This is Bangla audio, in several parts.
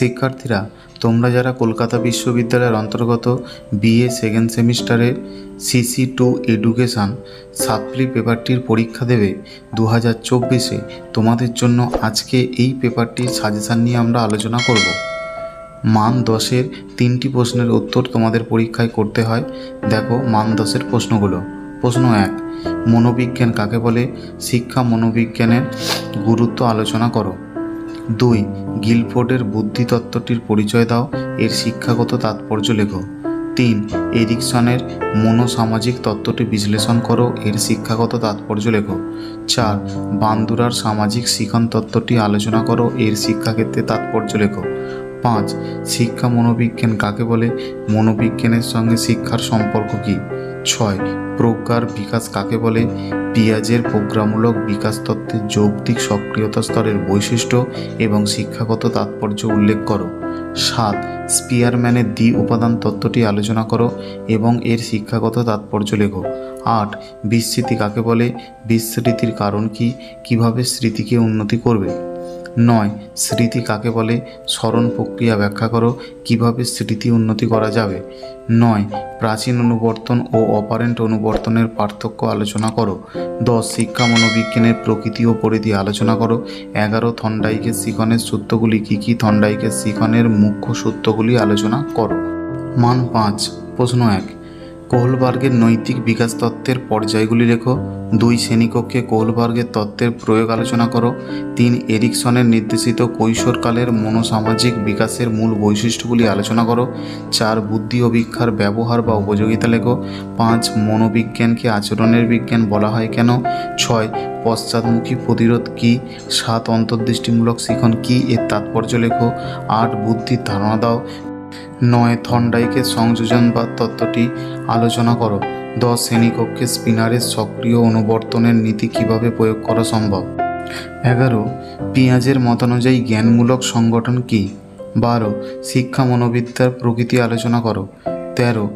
শিক্ষার্থীরা, তোমরা যারা কলকাতা বিশ্ববিদ্যালয়ের অন্তর্গত বিএ সেকেন্ড সেমিস্টারের CC2 এডুকেশান সাপ্লি পেপারটির পরীক্ষা দেবে 2024-এ, তোমাদের জন্য আজকে এই পেপারটির সাজেশান নিয়ে আমরা আলোচনা করব। মান 10-এর 3টি প্রশ্নের উত্তর তোমাদের পরীক্ষায় করতে হয়। দেখো মান 10-এর প্রশ্নগুলো। প্রশ্ন 1, মনোবিজ্ঞান কাকে বলে? শিক্ষা মনোবিজ্ঞানের গুরুত্ব আলোচনা করো। 2, গিলফোর্ডের বুদ্ধিতত্ত্বটির পরিচয় দাও, এর শিক্ষাগত তাৎপর্য লেখো। 3, এরিকসনের মনোসামাজিক তত্ত্বটি বিশ্লেষণ করো, এর শিক্ষাগত তাৎপর্য লেখো। 4, বান্দুরার সামাজিক শিখন তত্ত্বটি আলোচনা করো, এর শিক্ষাক্ষেত্রে তাৎপর্য লেখো। 5, শিক্ষা মনোবিজ্ঞান কাকে বলে? মনোবিজ্ঞানের সঙ্গে শিক্ষার সম্পর্ক কী? 6, প্রজ্ঞার বিকাশ কাকে বলে? পিয়াজের প্রজ্ঞামূলক বিকাশ তত্ত্বের যৌক্তিক সক্রিয়তা স্তরের বৈশিষ্ট্য এবং শিক্ষাগত তাৎপর্য উল্লেখ করো। 7, স্পিয়ারম্যানের দ্বি উপাদান তত্ত্বটি আলোচনা করো এবং এর শিক্ষাগত তাৎপর্য লেখো। 8, বিস্মৃতি কাকে বলে? বিস্মৃতির কারণ কী, কীভাবে স্মৃতিকে উন্নতি করবে? 9, স্মৃতি কাকে বলে? স্মরণ প্রক্রিয়া ব্যাখ্যা করো, কিভাবে স্মৃতি উন্নতি করা যাবে। 9, প্রাচীন অনুবর্তন ও অপারেন্ট অনুবর্তনের পার্থক্য আলোচনা করো। 10, শিক্ষা মনোবিজ্ঞানের প্রকৃতি ও পরিধি আলোচনা করো। 11, থর্নডাইকের শিখনের সূত্রগুলি কী কী? থর্নডাইকের শিখনের মুখ্য সূত্রগুলি আলোচনা করো। মান 5, প্রশ্ন 1, কোহলবার্গের নৈতিক বিকাশ তত্ত্বের পর্যায়গুলি লেখো। 2, শ্রেণীকক্ষে কোহলবার্গের তত্ত্বের প্রয়োগ আলোচনা করো। 3, এরিকসনের নির্দেশিত কৈশোরকালের মনোসামাজিক বিকাশের মূল বৈশিষ্ট্যগুলি আলোচনা করো। 4, বুদ্ধি অভিক্ষার ব্যবহার বা উপযোগিতা লেখো। 5, মনোবিজ্ঞানকে আচরণের বিজ্ঞান বলা হয় কেন? 6, পশ্চাদমুখী প্রতিরোধ কী? 7, অন্তর্দৃষ্টিমূলক শিখন কী, এর তাৎপর্য লেখো। 8, বুদ্ধির ধারণা দাও। 9, থর্নডাইকের সংযোজনবাদ তত্ত্বটি আলোচনা করো। 10, শ্রেণীকক্ষে স্পিনারের সক্রিয় অনুবর্তনের নীতি কিভাবে প্রয়োগ করা সম্ভব। 11, পিয়াজের মতানুযায়ী জ্ঞানমূলক সংগঠন কী? 12, শিক্ষা মনোবিদ্যার প্রকৃতি আলোচনা করো। 13,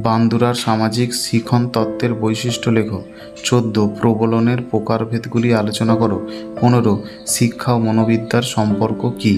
বান্দুরার সামাজিক শিখন তত্ত্বের বৈশিষ্ট্য লেখো। 14, প্রবলনের প্রকারভেদগুলি আলোচনা করো। 15, শিক্ষা ও মনোবিদ্যার সম্পর্ক কী?